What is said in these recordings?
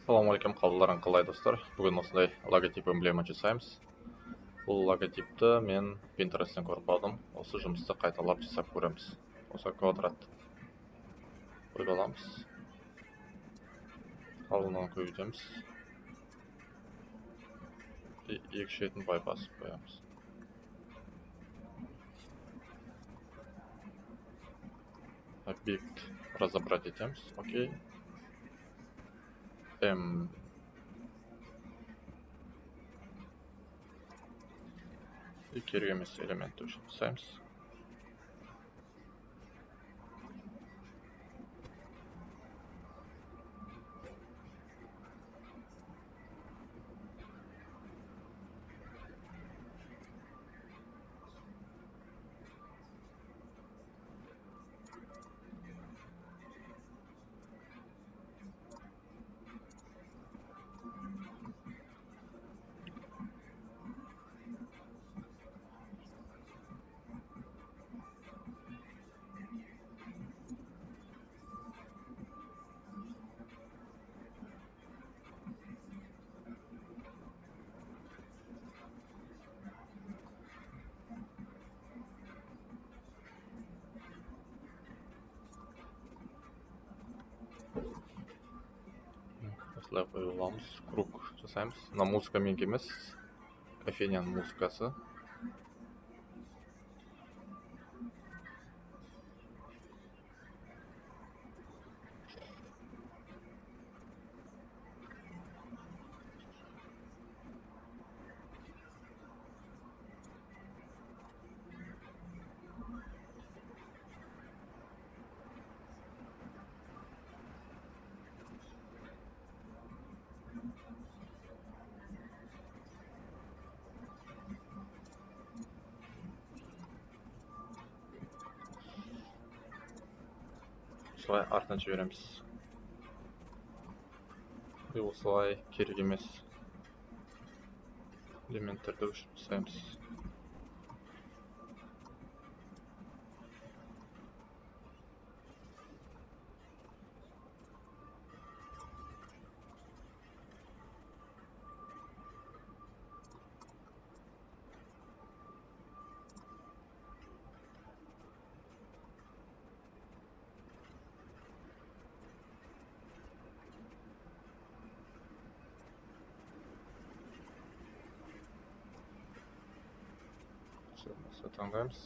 Ассалаумағалейкум, қалаларың қалай достар? Бүгін осындай логотип эмблема жасаймыз. Бұл логотипті мен Pinterest'тен көріп алдым. Осы жұмысты қайталап жасап көреміз. Осы квадрат қойып аламыз. Қалыңдығын көбейтеміз. Екі шетін байбасып қоямыз. Объект разобрать етеміз. Окей. И керек емес элементті өшіріп тастаймыз. Осылай қойып аламыз. Круг жасаймыз. Мына музыка менікі емес. Кофейняның музыкасы. Осылай артынан жібереміз. Осылай керек емес элементтерді өшіріп тастаймыз. Осылай таңдаймыз.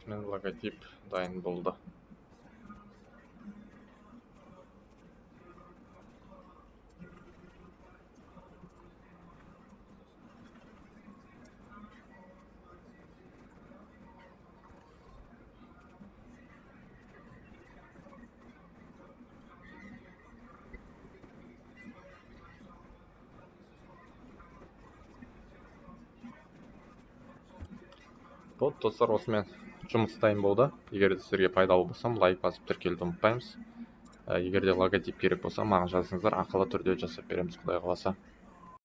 Мен логотип дайын болды. Достар, осымен жұмыс дайын болды. Егер де сіздерге пайдалы болсам, лайк басып тіркелуді ұмытпаймыз. Егер де логотип керек болса, маған жазыңыздар, ақылы түрде жасап береміз, Құдай қаласа.